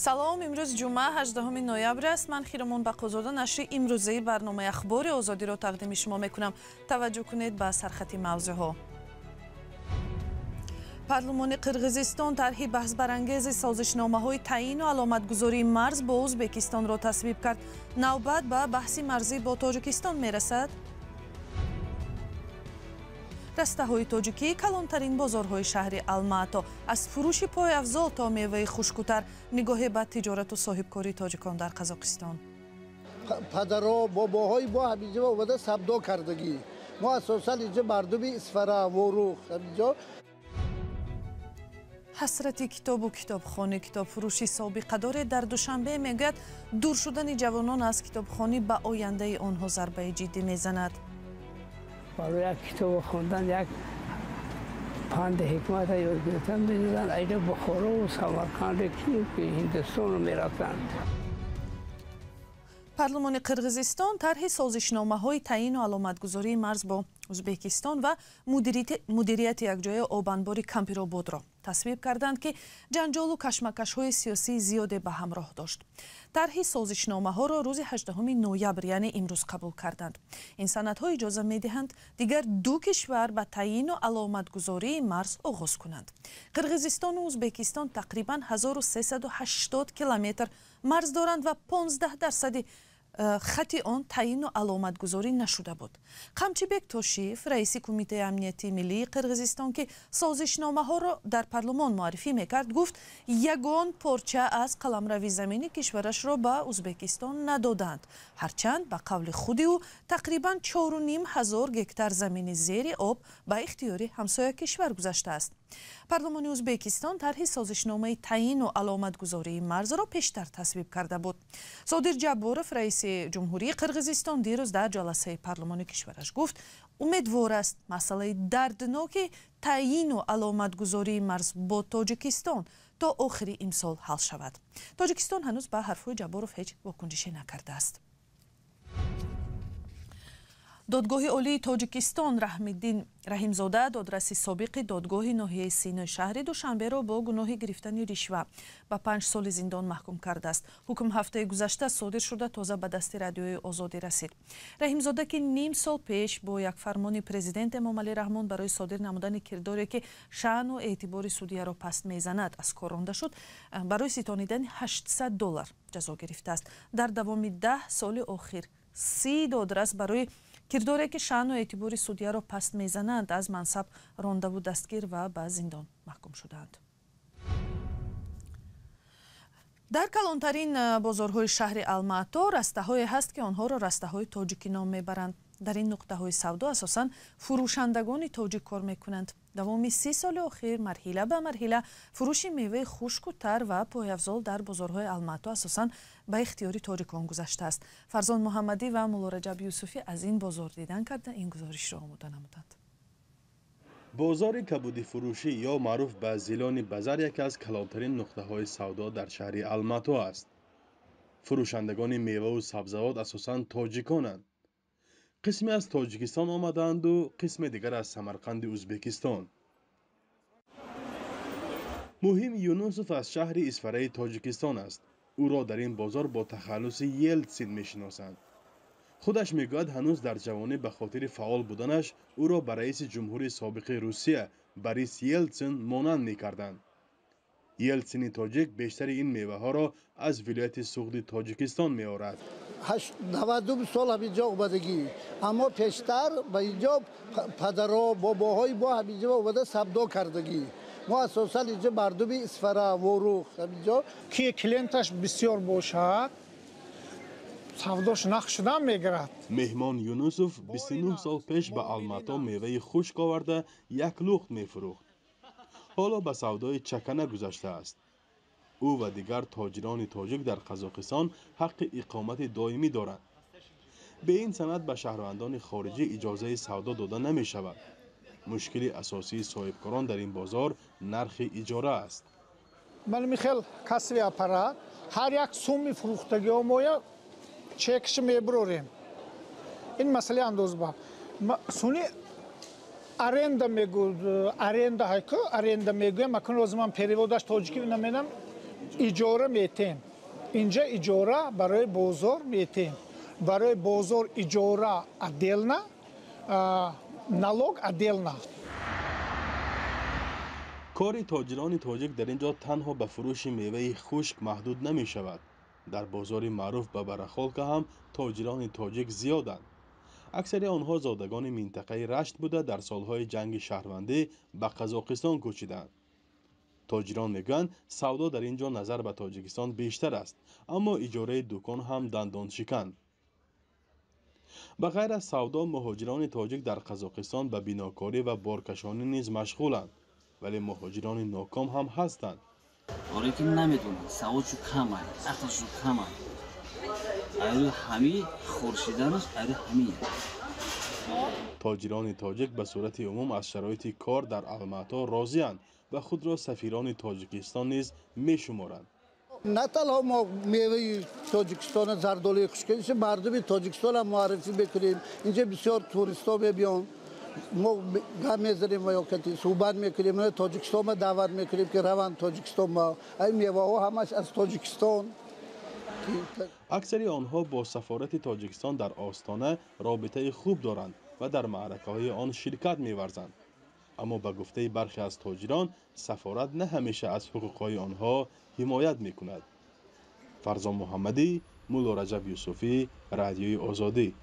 салом, имрӯз ҷумъа 18 ноябр аст. Ман Хиромон Бақозода нашри имрӯзаи барномаи ахбори озодиро тақдими шумо мекунам. таваҷҷӯҳ кунед ба сархати мавзӯъҳо. парлумони Қирғизистон тарҳи баҳсбарангези созишномаҳои таъину аломатгузории марз бо Ӯзбекистонро тасвиб кард. Навбат ба баҳси марзӣ бо Тоҷикистон мерасад. растаҳои тоҷикӣ калонтарин бозорҳои шаҳри Алмато аз фурӯши пойафзол то меваи хушкутар нигоҳе ба тиҷорату соҳибкории тоҷикон дар Қазоқистон. падаро бобоҳои бо ҳамиҷа омада савдо кардагӣ. мо асосан инҷа мардуми Исфара, Ворух ҳамиҷа ҳасрати китобу китобхонӣ китобфурӯши собиқа доред дар Душанбе мегӯяд дур шудани ҷавонон аз китобхонӣ ба ояндаи онҳо зарбаи ҷиддӣ мезанад. برای یک کتاب خوندن یک پند حکمت یاد گرفتن می‌دیدن اینا بخارا و سمرقند که هندوستان رو می‌رفتند. پارلمانی قرغیزستان طرح سازشنامه‌های تعیین و علامتگذاری مرز با ازبکستان و مدیریت یکجای آبانباری کمپیرآباد را تصویب کردند که جنجال و کشمکش‌های سیاسی زیاد به همراه داشت. طرح سازشنامه‌ها را روز 18 نوامبر یعنی امروز قبول کردند. این سندها اجازه می‌دهند دیگر دو کشور به تعیین و علامتگذاری مرز آغاز کنند. قرغیزستان و ازبکستان تقریباً 1380 کیلومتر مرز دارند و 15% خطی آن تعیین و علامتگذاری نشده بود. قمچیبک توشیف رئیس کمیته امنیتی ملی قرغیزستان که سازشنامه ها را در پارلمان معرفی میکرد گفت یگان پارچه از قلمروی زمینی کشورش را به ازبکستان ندادند. هرچند به قول خود او تقریبا 4,500 گکتار زمین زیر آب به اختیار همسایه کشور گذاشته است. پارلمان ازبکستان طرح سازشنامه تعیین و علامتگذاری مرز را پیشتر تصویب کرده بود. صادر جبارов رئیس جمهوری قرغیزستان دیروز در جلسه پارلمانی کشورش گفت امیدوار است مسئله دردناک تعیین و علامتگذاری مرز با تاجیکستان تا آخر امسال حل شود. تاجیکستان هنوز به حرفهای جبارов هیچ واکنشی نکرده است. دادگاه عالی تاجیکستان رحیمزاده دادرسی سابق دادگاه ناحیه سینای شهر دوشنبه را با گناه گرفتن رشوه به 5 سال زندان محکوم کرده است. حکم هفته گذشته صادر شده تازه به دست رادیوی آزادی رسید. رحیمزاده که نیم سال پیش با یک فرمان پرزیدنت امام علی رحمان برای صادر نمودن کرداری که شأن و اعتبار سودیه را پست میزند از کار رانده شد، برای ستانیدن $800 جزا گرفته است. در دوام 10 سال اخیر 30 دادرس برای کرداری که شأن و اعتبار سودیه را پست میزنند از منصب رانده و دستگیر و به زندان محکوم شدند. در کلانترین بازارهای شهر الماتو رسته‌هایی هست که آنها را رسته‌های تاجیکی نام میبرند. در این نقطه‌های سودا اساساً فروشندگان تاجیک کار میکنند. دوام 30 سال اخیر مرحله به مرحله فروش میوه خشک و تر و پایافزال در بازارهای الماتو اساساً به اختیار تاجیکان گذشته است. فرزان محمدی و مولا رجب یوسفی از این بازار دیدن کردند. این گزارش را آماده نمودند. بازار کبودی فروشی یا معروف به زیلان بازار یکی از کلانترین نقطه‌های سودا در شهر الماتو است. فروشندگان میوه و سبزیجات اساساً تاجیکانند. قسمی از تاجیکستان آمدند و قسم دیگر از سمرقند ازبکستان. مهم یونوسف از شهر اسفره تاجیکستان است. او را در این بازار با تخلص یلتسین میشناسند. خودش میگوید هنوز در جوانی به خاطر فعال بودنش او را به رئیس جمهوری سابق روسیه بوریس یلتسین مانند میکردند. یلتسین تاجیک بیشتر این میوه ها را از ولایت سوغدی تاجیکستان میآورد. 92 سال همینجا اومدگی، اما پیشتر به اینجا پدرها باباهای با همینجا اومده سبدا کردگی. ما اساسا اینجا مردمی اسفره، وروخ همینجا که کلینتش بسیار باشد سوداش نقش شدن میگیرد. مهمان یونوسف 29 سال پیش به الماتو میوه خشک آورده یک لخت میفروخت. حالا به سودای چکنه گذشته است. او و دیگر تاجران تاجیک در قزاقستان حق اقامت دائمی دارند. به این سند به شهروندان خارجی اجازه سودا داده نمی شود. مشکل اساسی صاحبکاران در این بازار نرخ اجاره است. من میخوام کسری اپرات هر یک سومی فروختگی ما چکش میبریم. این مسئله انداز با سونی аренда мегӯ аренда ҳайко аренда мегӯям акун розиман переводаш тоҷикӣ намедам اجاره میتین اینجا اجاره برای بازار میتین برای بازار اجاره отдельно налог отдельно کار تاجران تاجیک در اینجا تنها به فروش میوه خشک محدود نمی شود. در بازار معروف به برخالکه هم تاجران تاجیک زیادند. اکثر آنها زادگان منطقه رشت بوده در سالهای جنگ شهروندی به قزاقستان کوچیدند. تاجران میگویند سودا در اینجا نظر به تاجیکستان بیشتر است، اما اجاره دکان هم دندان شکن. به غیر از سودا، مهاجران تاجیک در قزاقستان به بیناکاری و بارکشانی نیز مشغولند، ولی مهاجران ناکام هم هستند. آره که نمیدونم سوادشو کم است، عقلشو کم است. ایرو همی خورشیدنش ایرو همیه. تاجران تاجیک به صورت عموم از شرایط کار در الماتا راضی‌اند و خود را سفیران تاجیکستان نیز می‌شمارند. نه تنها ما میوه تاجیکستان زردالوی خشکی مردم تاجیکستان هم معرفی بکنیم. اینجا بسیار توریستا میان، ما گام میزنیم و یا کتی صحبت میکنیم، نه تاجیکستان ما دعوت میکنیم که روان تاجیکستان ما این میوه ها همش از تاجیکستان. اکثر آنها با سفارت تاجیکستان در آستانه رابطه خوب دارند و در معرکه‌های آن شرکت می‌ورزند. اما به گفته برخی از تاجران سفارت نه همیشه از حقوق‌های آنها حمایت می‌کند. فرزان محمدی، مولا رجب یوسفی، رادیوی آزادی.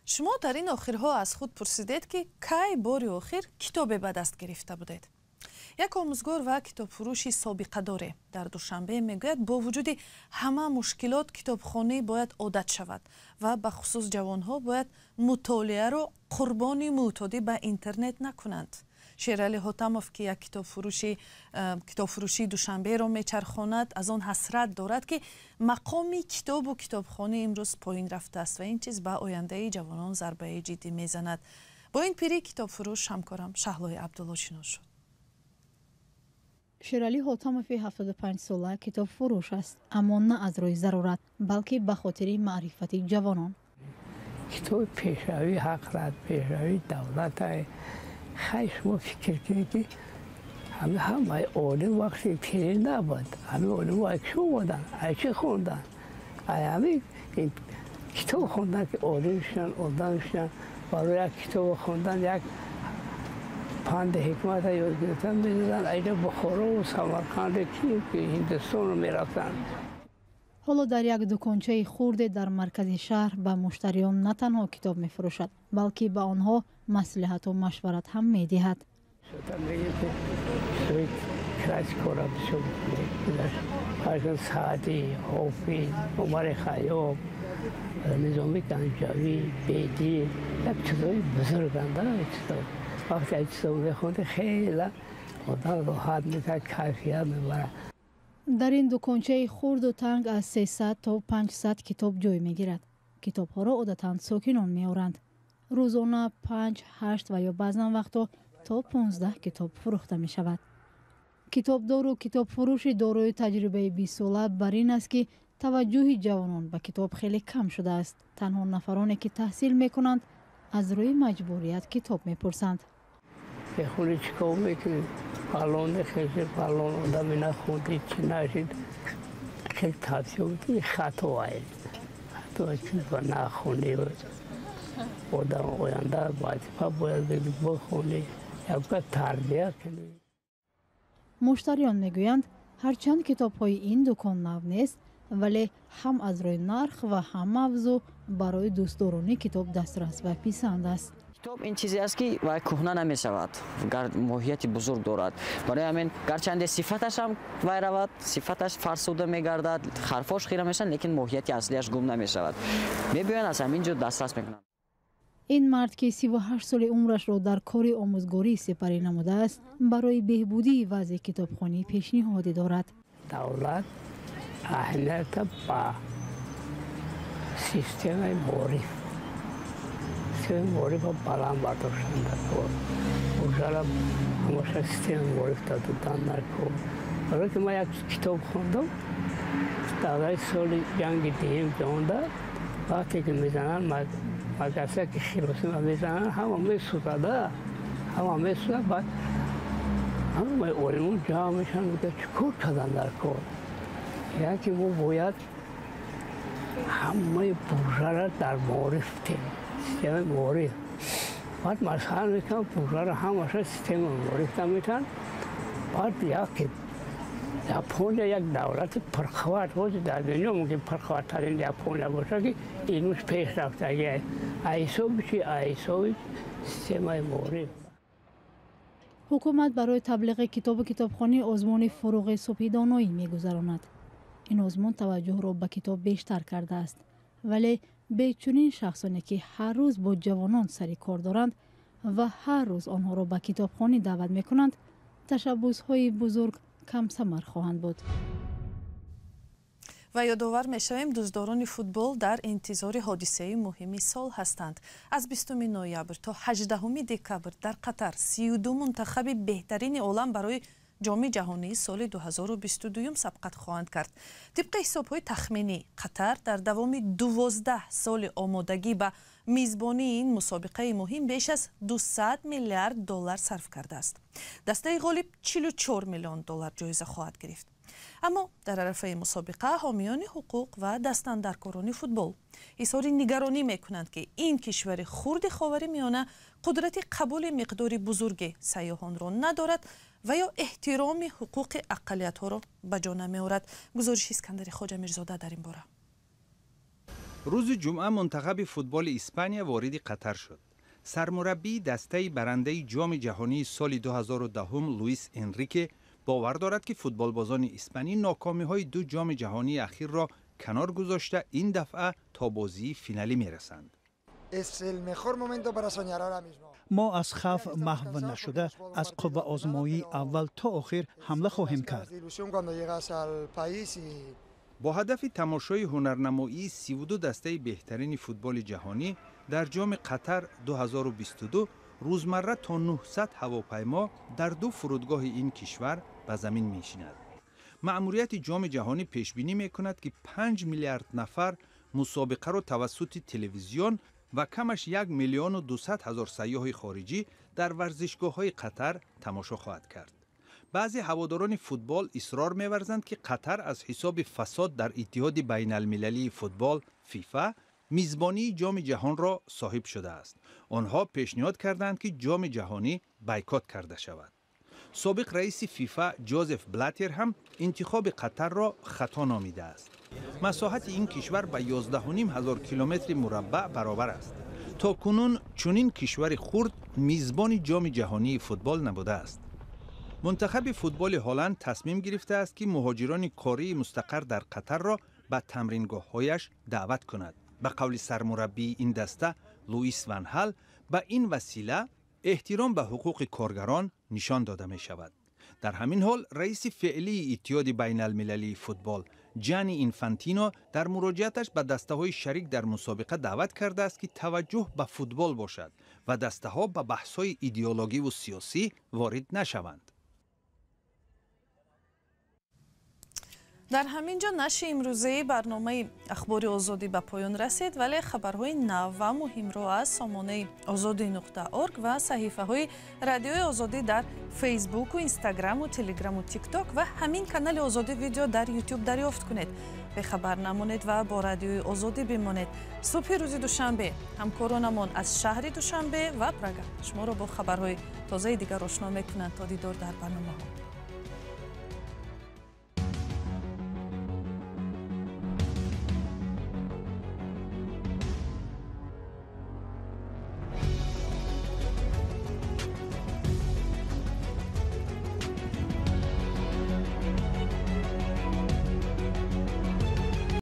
شما در این آخرها از خود پرسیدید که کی باری آخر کتاب به دست گرفته بودید؟ یک آموزگار و کتاب فروشی سابقه داره در دوشنبه میگوید با وجود همه مشکلات کتابخانه باید عادت شود و به خصوص جوانها باید مطالعه رو قربانی معتادی به اینترنت نکنند. شیرالی حاتموف که یک کتاب فروشی دوشنبه را میچرخاند از آن حسرت دارد که مقام کتاب و کتابخانه امروز پایین رفته است و این چیز به آینده جوانان ضربه جدی میزند. با این پیری کتاب فروش همکارم شهلای عبدالله شناس شد. شیرالی حاتموف 75 ساله کتاب فروش است، اما نه از روی ضرورت بلکه به خاطر معرفت جوانان. کتاب پیشروی حق، پیشروی دولت. خیلی شما فکر کنید که همه آدم وقتی پیری نبود، همه آدم وقتی بودن، چه خوندن؟ همه کتاب خوندن که آدمشن برای کتاب خوندن یک پند حکمت یاد گرفتن می‌دادن. اینا بخارا و سمرقند که هندوستان رو می‌رفتن. حالا در یک دکانچه خرد در مرکز شهر به مشتریان نه تنها کتاب می‌فروشد بلکه به آنها مصلحت و مشورت هم می‌دهد. شدم میگه که سویت کلاس کارم شد می‌داشت. سعدی، حافظ، عمر خیام، نظامی گنجوی، بیدی، یک چیزای بزرگنده کتاب. وقتی این کتاب می‌خونده خیلی آدم راحت می‌کنه، کیفیت می‌بره. در این دکانچه خرد و تنگ از 300 تا 500 کتاب جای می‌گیرد. کتاب‌ها را عادتاً ساکنان می‌آورند. روزانه 5، 8 و یا بعضا وقتا تا 15 کتاب فروخته می‌شود. کتابدار و کتاب فروش دارای تجربه 20 ساله بر این است که توجه جوانان به کتاب خیلی کم شده است. تنها نفرانی که تحصیل می‌کنند از روی مجبوریت کتاب می‌پرسند. خونی چیکار میکنید؟ پالون خیلی پالون آدمی نخوندید چی نشید خیلی تحصیل بودی خطا هست. خطا چیز با نخونی آدم آینده باید بگید بخونی یا تربیه کنی. مشتریان میگویند هرچند کتاب‌های این دکان نو نیست ولی هم از روی نرخ و هم افزو برای دوستداران کتاب دسترس و پسند است. کتاب این چیزی است که وای کهنه نمی شود، ماهیت بزرگ دارد. برای همین گرچند صفتش هم وای رود، صفتش فرسوده می گردد، حرفاش خیره میشن لیکن ماهیت اصلیش گم نمی شود. میبینن از همینجا دسترس میکنن. این مرد که 38 سال عمرش را در کار آموزگاری سپری نموده است برای بهبودی وضع کتابخانه پیشنهادی دارد. دولت اهمیت با سیستم معرف با بلند برداشتن در کار بگذارم همشه سیستم معرف دادن در کار برای که من یک کتاب خوندم در سال جنگ دوم جهان وقتی که میزنن مدرسه که خیلوسی میزنن همه میسوزده بعد همه علمون جمع میشن میگه چکار کردن در کار یکی ما باید همه بوزه را در معرف سیستم معرف بعد مثلا میکنم بوزه را همه سیستم معرف میتن بعد یکی ژاپن یک دولت پرخواد بود در دنیا ممکن پرخوادترین ژاپن باشه که اینوش پیش رفته اگه ایسو بشه ایسو سیستم معرف حکومت برای تبلیغ کتاب و کتابخوانی آزمون فروغ صبحی دانایی می‌گذراند. این آزمون توجه را به کتاب بیشتر کرده است ولی به چنین شخصانی که هر روز با جوانان سر کار دارند و هر روز آنها را به کتابخوانی دعوت می‌کنند تشبوس‌های بزرگ کم ثمر خواهند بود. و یادآور می‌شویم دزدوران فوتبال در انتظار حادثه مهم سال هستند. از 20 نوامبر تا 18 دکبر در قطر 32 منتخب بهترین عالم برای جام جهانی سال 2022 سبقت خواهند کرد. طبق حساب‌های تخمینی قطر در دوام 12 سال آمادگی به میزبانی این مسابقه مهم بیش از 200 میلیارد دلار صرف کرده است. دسته غالب 44 میلیون دلار جایزه خواهد گرفت. اما در عرصه مسابقه حامیان حقوق و دستاندرکاران فوتبال اظهار نگرانی میکنند که این کشور خرد خاورمیانه قدرت قبول مقدار بزرگ سیاحان را ندارد و یا احترام حقوق اقلیت ها را به جا نمیآورد. گزارش اسکندر خواجه میرزاده در این باره. روز جمعه منتخب فوتبال اسپانیا وارد قطر شد. سرمربی دسته برنده جام جهانی سال 2010 لوئیس انریکه باور دارد که فوتبالبازان اسپانی ناکامی‌های 2 جام جهانی اخیر را کنار گذاشته این دفعه تا بازی فینالی می‌رسند. ما از خوف محو نشده از قوه آزمایی اول تا آخر حمله خواهیم کرد. با هدف تماشای هنرنمایی 32 دسته بهترین فوتبال جهانی در جام قطر 2022 روزمره تا 900 هواپیما در 2 فرودگاه این کشور به زمین می‌نشیند. مأموریت جام جهانی پیش بینی می‌کند که 5 میلیارد نفر مسابقه را توسط تلویزیون و کمش 1,200,000 سیاح خارجی در ورزشگاه‌های قطر تماشا خواهد کرد. بعضی هواداران فوتبال اصرار می‌ورزند که قطر از حساب فساد در اتحاد بین المللی فوتبال فیفا میزبانی جام جهان را صاحب شده است. آنها پیشنهاد کردند که جام جهانی بایکوت کرده شود. سابق رئیس فیفا جوزف بلاتر هم انتخاب قطر را خطا نامیده است. مساحت این کشور به 11,500 کیلومتر مربع برابر است. تا کنون چنین کشور خرد میزبان جام جهانی فوتبال نبوده است. منتخب فوتبال هلند تصمیم گرفته است که مهاجران کاری مستقر در قطر را به تمرینگاه‌هایش دعوت کند. به قول سرمربی این دسته لوئیس ون هال به این وسیله احترام به حقوق کارگران نشان داده می شود. در همین حال رئیس فعلی اتحاد بین المللی فوتبال جانی اینفانتینو در مراجعتش به دسته های شریک در مسابقه دعوت کرده است که توجه به فوتبال باشد و دسته ها به بحث های ایدئولوژی و سیاسی وارد نشوند. در همینجا نشر امروزه برنامه اخبار آزادی به پایان رسید ولی خبرهای نو و مهم را از سامانه azadi.org و صحیفه های رادیوی آزادی در فیسبوک و اینستاگرام و تلگرام و تیک تاک و همین کانال آزادی ویدیو در یوتیوب دریافت کنید. به خبر نمانید و با رادیوی آزادی بمانید. صبح روز دوشنبه همکارانمان از شهر دوشنبه و پراگ شما را با خبرهای تازه دیگر آشنا می‌کنند. تا دیدار در برنامه ها.